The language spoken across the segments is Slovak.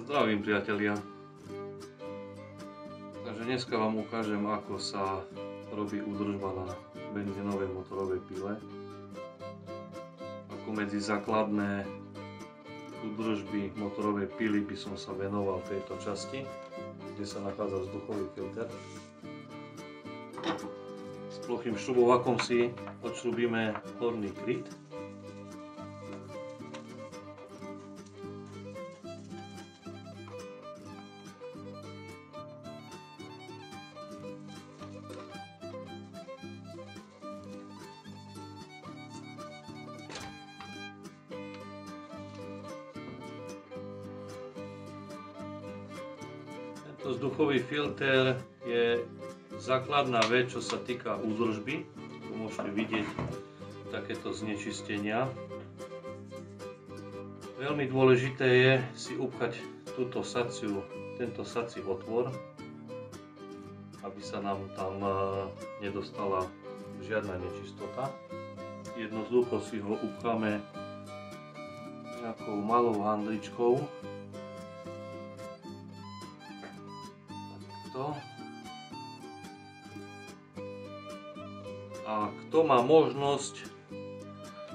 Zdravím priatelia. Takže dneska vám ukážem, ako sa robí údržba na benzínovej motorovej pile. Ako medzi základné údržby motorovej pily by som sa venoval tejto časti, kde sa nachádza vzduchový filter. S plochým šrubovakom si odšrubíme horný kryt. Vzduchový filter je základná vec, čo sa týka údržby. Tu môžete vidieť takéto znečistenia. Veľmi dôležité je si upchať túto saciu, tento sací otvor, aby sa nám tam nedostala žiadna nečistota. Jednoducho si ho upcháme nejakou malou handličkou. A kto má možnosť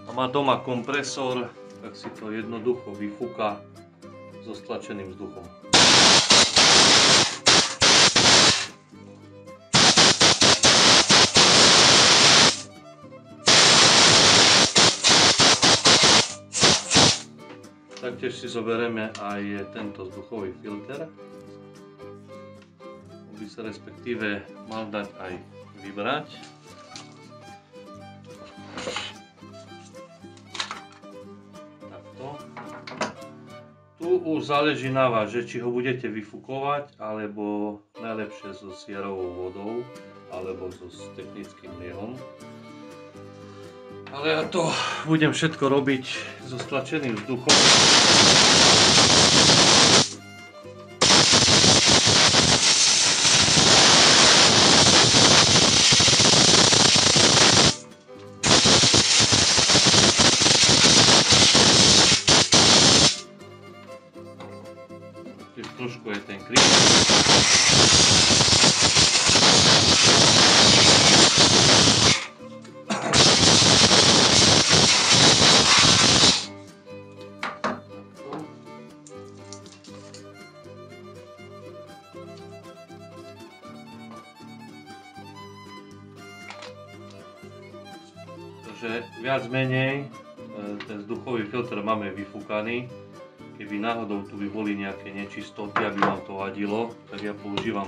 a má doma kompresor, tak si to jednoducho vyfúka so stlačeným vzduchom. Taktiež si zoberieme aj tento vzduchový filter. By sa respektíve mal dať aj vybrať. Takto. Tu už záleží na vás, že či ho budete vyfúkovať, alebo najlepšie so sierovou vodou, alebo so technickým liehom. Ale ja to budem všetko robiť so stlačeným vzduchom. Trošku je ten kryt. Takže viac menej ten vzduchový filter máme vyfúkaný. Keby náhodou tu by boli nejaké nečistoty, aby vám to vadilo, tak ja používam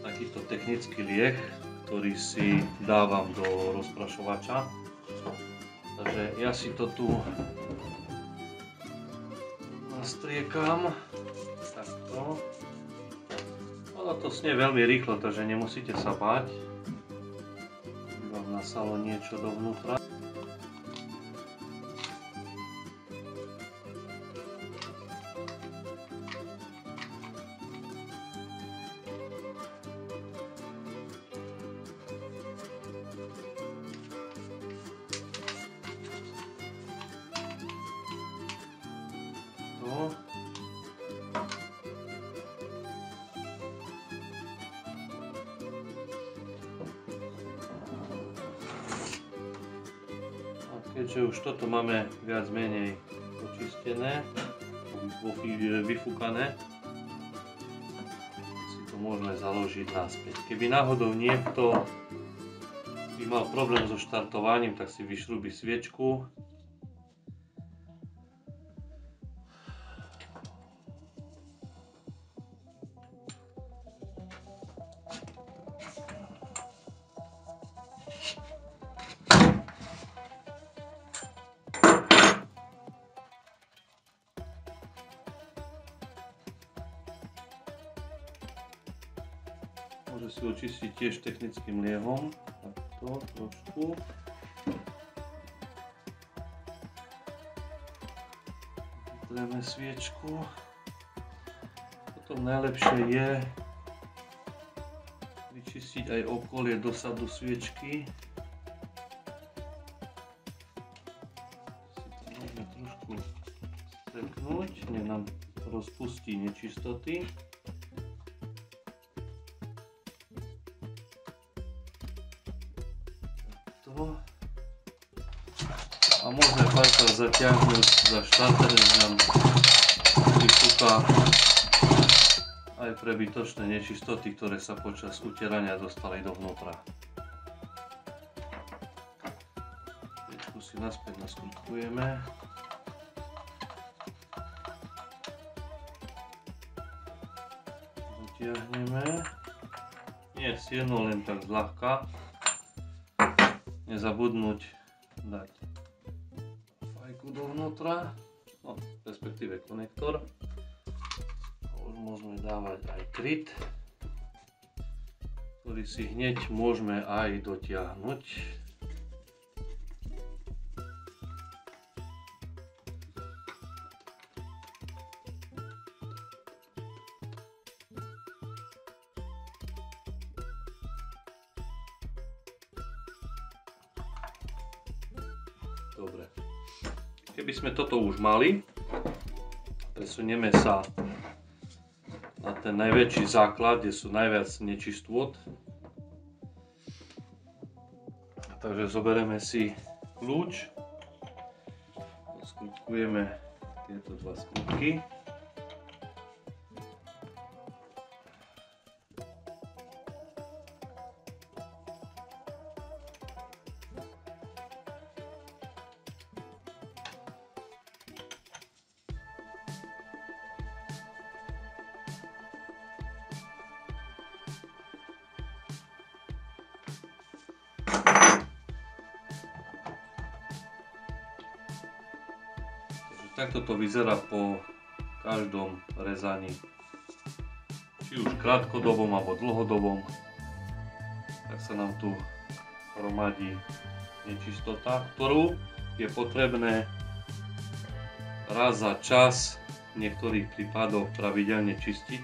takýto technický lieh, ktorý si dávam do rozprašovača. Takže ja si to tu nastriekam. Takto. Ono to snie veľmi rýchlo, takže nemusíte sa báť, aby vám nasalo niečo dovnútra. Keďže už toto máme viac menej očistené, vyfúkané, si to môžeme založiť naspäť. Keby náhodou niekto by mal problém so štartovaním, tak si vyšrúbi sviečku. Môže si očistiť tiež technickým liehom, takto trošku. Vytreme sviečku. Potom najlepšie je vyčistiť aj okolie dosadu sviečky. Si to môžeme trošku streknúť, rozpustí nečistoty. A môžeme párkrát zatiahnuť za štarter, že nám vyfúka aj prebytočné nečistoty, ktoré sa počas utierania dostali dovnútra. Piečku si naspäť naskrutkujeme. Zatiahneme. Nie silno, len tak zľahka. Nezabudnúť dať fajku dovnútra, no, respektíve konektor. Už môžeme dávať aj kryt, ktorý si hneď môžeme aj dotiahnuť. Dobre. Keby sme toto už mali, presunieme sa na ten najväčší základ, kde sú najviac nečistôt. Takže zoberieme si kľúč, skrutkujeme tieto dva skrutky. Takto to vyzerá po každom rezaní, či už krátkodobom alebo dlhodobom, tak sa nám tu hromadí nečistota, ktorú je potrebné raz za čas v niektorých prípadoch pravidelne čistiť.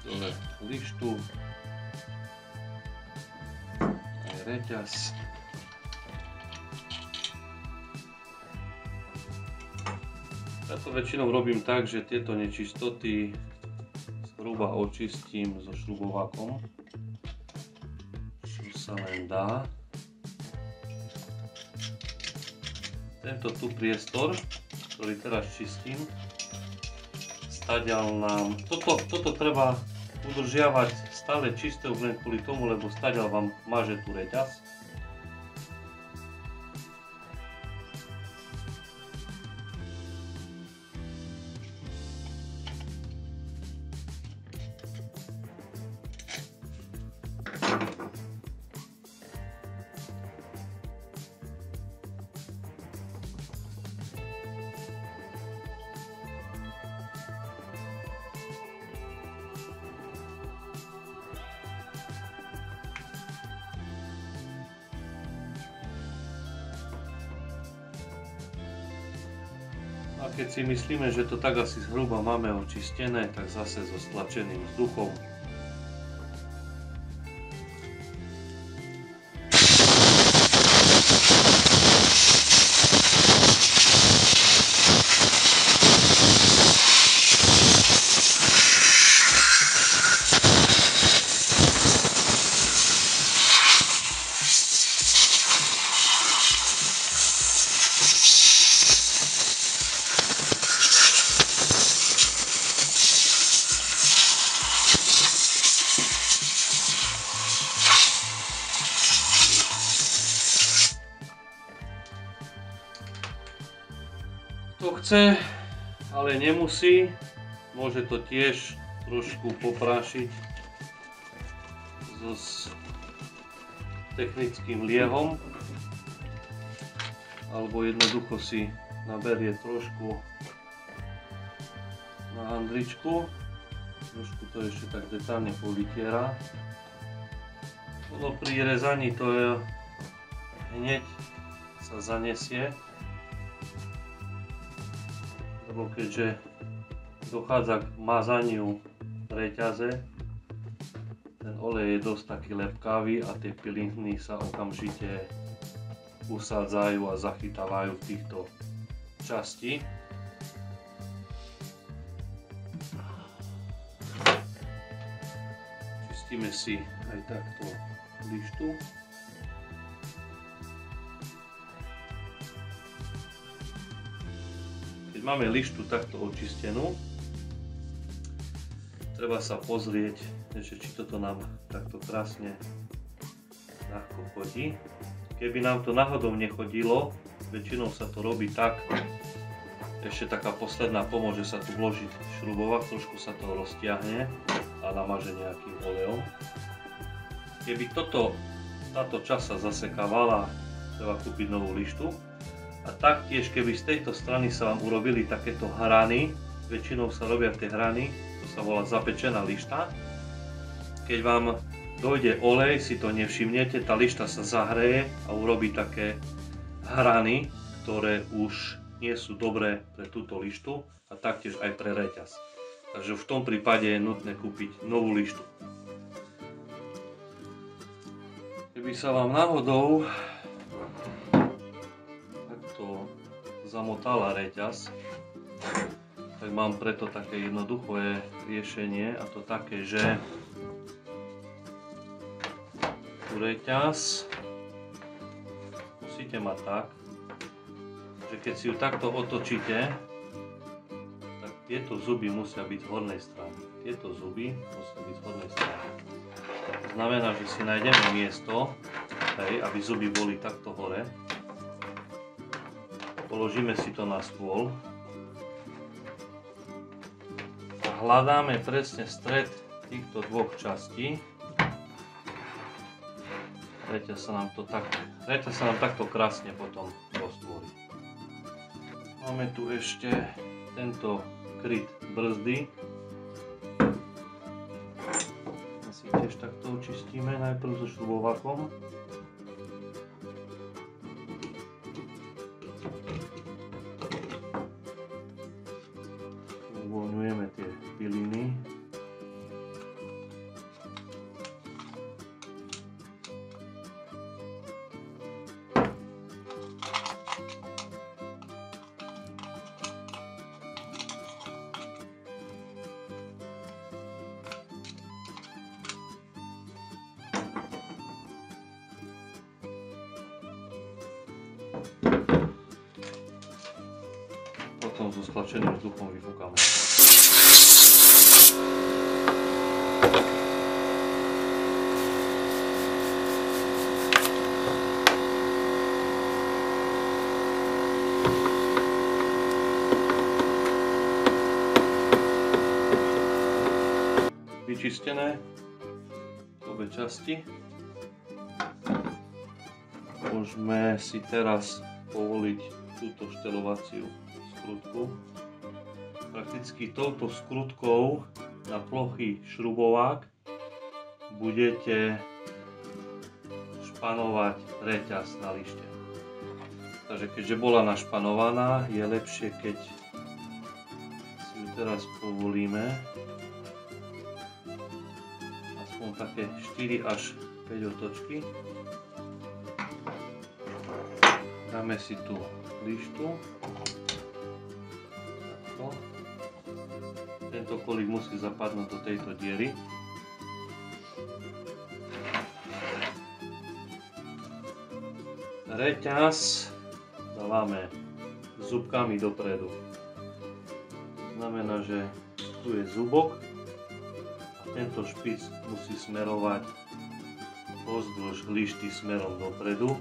Dole lištu, aj reťaz. Ja to väčšinou robím tak, že tieto nečistoty zhruba očistím so šrubovákom, čo sa len dá. Tento tu priestor, ktorý teraz čistím, stadiaľ nám, toto treba udržiavať stále čisté už len kvôli tomu, lebo stadiaľ vám maže tu reťaz. A keď si myslíme, že to tak asi zhruba máme očistené, tak zase so stlačeným vzduchom to chce, ale nemusí, môže to tiež trošku poprášiť so technickým liehom, alebo jednoducho si naberie trošku na handričku, trošku to ešte tak detálne povytiera. Ono pri rezaní to je hneď sa zanesie, lebo keďže dochádza k mazaniu reťaze. Ten olej je dosť taký lepkavý a tie piliny sa okamžite usádzajú a zachytávajú v týchto častí. Čistíme si aj takto lištu. Keď máme lištu takto očistenú, treba sa pozrieť, či toto nám takto krásne ľahko chodí. Keby nám to náhodou nechodilo, väčšinou sa to robí tak, ešte taká posledná pomoc, že sa tu vloží šrubovák, trošku sa to roztiahne a namaže nejakým olejom. Keby táto časť sa zasekávala, treba kúpiť novú lištu. A taktiež, keby z tejto strany sa vám urobili takéto hrany, väčšinou sa robia tie hrany, to sa volá zapečená lišta. Keď vám dojde olej, si to nevšimnete, tá lišta sa zahreje a urobí také hrany, ktoré už nie sú dobré pre túto lištu a taktiež aj pre reťaz. Takže v tom prípade je nutné kúpiť novú lištu. Keby sa vám náhodou zamotala reťaz, tak mám preto také jednoduché riešenie, a to také, že reťaz musíte mať tak, že keď si ju takto otočíte, tak tieto zuby musia byť z hornej strany. Tieto zuby musia byť z hornej strany. To znamená, že si nájdeme miesto, aby zuby boli takto hore. Položíme si to na stôl a hľadáme presne stred týchto dvoch častí. Reťaz sa nám takto krásne potom roztvorí. Máme tu ešte tento kryt brzdy. Si tiež takto očistíme, najprv so šrubovakom. Uvoľňujeme tie piliny. Potom so stlačeným vzduchom vyfúkame. Vyčistené obe časti. Môžeme si teraz povoliť túto štelovaciu skrutku. Prakticky touto skrutkou na plochý šrubovák budete španovať reťaz na lište. Takže keďže bola našpanovaná, je lepšie, keď si ju teraz povolíme. Aspoň také 4 až 5 otočky. Dáme si tu lištu. Takto. Tento kolík musí zapadnúť do tejto diery. Reťaz dávame zubkami dopredu. To znamená, že tu je zubok a tento špic musí smerovať pozdĺž lišty smerom dopredu.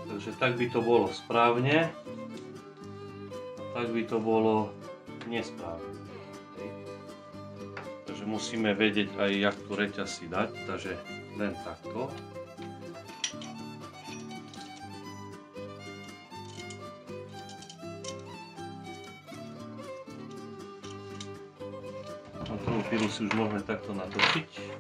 Takže tak by to bolo správne a tak by to bolo nesprávne. Takže musíme vedieť aj, jak tu reťaz si dať, takže len takto. Na tú chvíľu si už môžeme takto natočiť.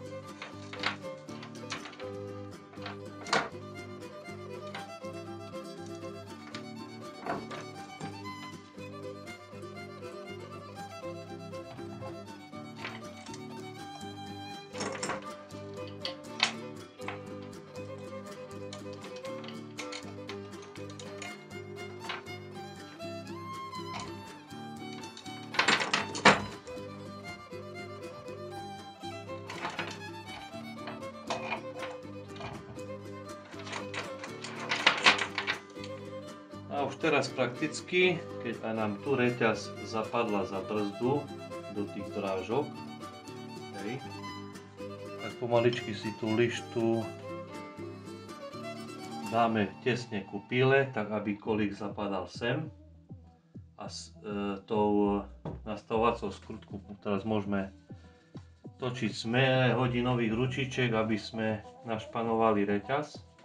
už teraz prakticky, keď aj nám tu reťaz zapadla za brzdu do tých drážok, hej, tak pomaličky si tú lištu dáme tesne ku píle, tak aby kolík zapadal sem. A s tou nastavovacou skrutkou teraz môžeme točiť smer hodinových ručičiek, aby sme našpanovali reťaz.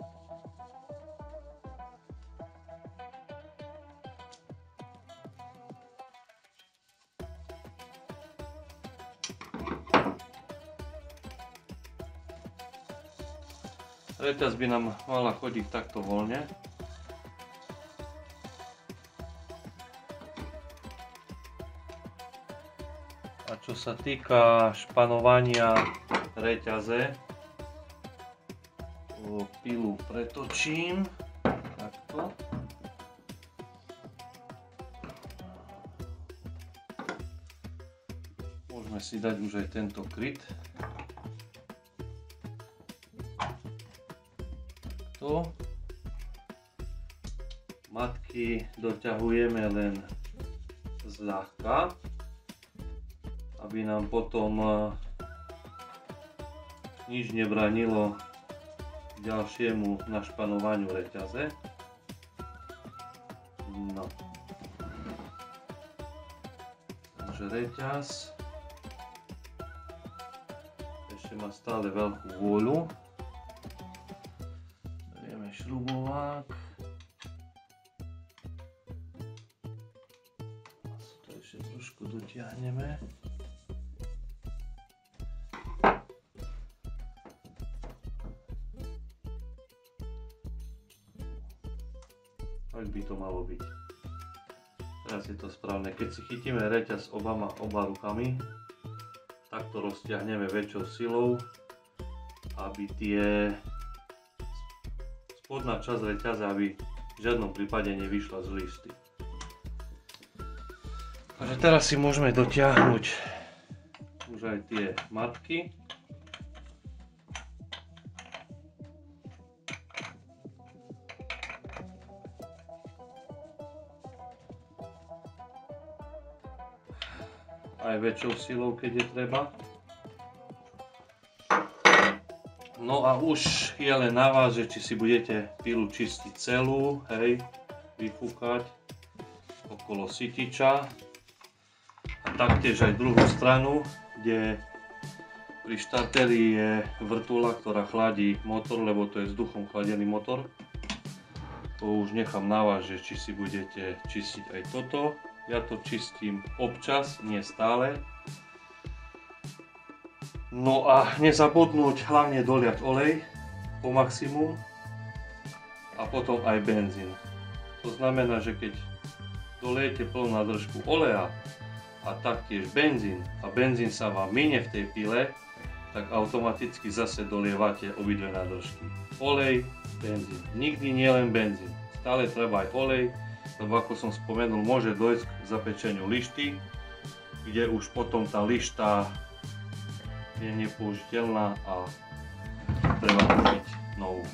Reťaz by nám mala chodiť takto voľne. A čo sa týka španovania reťaze, pilu pretočím takto. Môžeme si dať už aj tento kryt. Matky doťahujeme len zľahka, aby nám potom nič nebránilo ďalšiemu našpanovaniu reťaze. No. Takže reťaz ešte má stále veľkú vôľu. Berieme šrubovák. To ešte trošku dotiahneme. Tak by to malo byť. Teraz je to správne. Keď si chytíme reťaz oba rukami, tak to roztiahneme väčšou silou, aby spodná časť reťaze, aby v žiadnom prípade nevyšla z listy. Takže teraz si môžeme dotiahnuť už aj tie matky. Aj väčšou silou, keď je treba. No a už je len na vás, že či si budete pilu čistiť celú, hej, vyfúkať okolo sytiča. A taktiež aj druhú stranu, kde pri štarteri je vrtuľa, ktorá chladí motor, lebo to je vzduchom chladený motor. To už nechám na vás, že či si budete čistiť aj toto. Ja to čistím občas, nie stále. No a nezabudnúť hlavne doliať olej po maximum a potom aj benzín. To znamená, že keď dolejete plnú nádržku oleja a taktiež benzín a benzín sa vám minie v tej pile, tak automaticky zase dolievate obidve nádržky. Olej, benzín. Nikdy nie len benzín. Stále treba aj olej, lebo ako som spomenul, môže dojsť k zapečeniu lišty, kde už potom tá lišta je nepoužiteľná a treba kúpiť novú.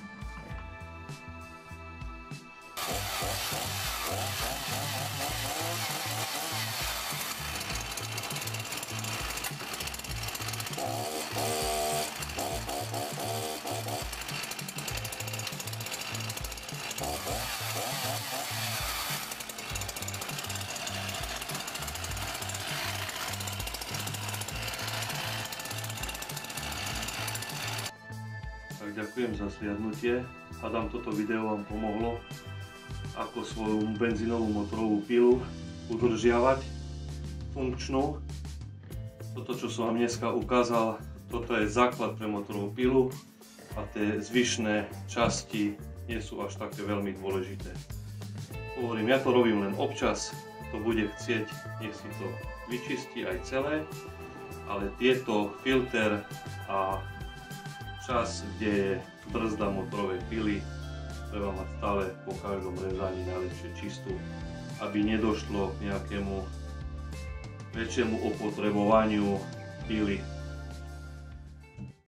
Ďakujem za sliadnutie. Hádam, toto video vám pomohlo, ako svoju benzínovú motorovú pilu udržiavať funkčnú. Toto, čo som vám dneska ukázal, toto je základ pre motorovú pilu a tie zvyšné časti nie sú až také veľmi dôležité. Hovorím, ja to robím len občas, to bude chcieť, nech si to vyčistí aj celé, ale tieto filter a čas, kde je brzda motorovej pily, treba mať stále po každom rezaní najlepšie čistú, aby nedošlo k nejakému väčšiemu opotrebovaniu pily.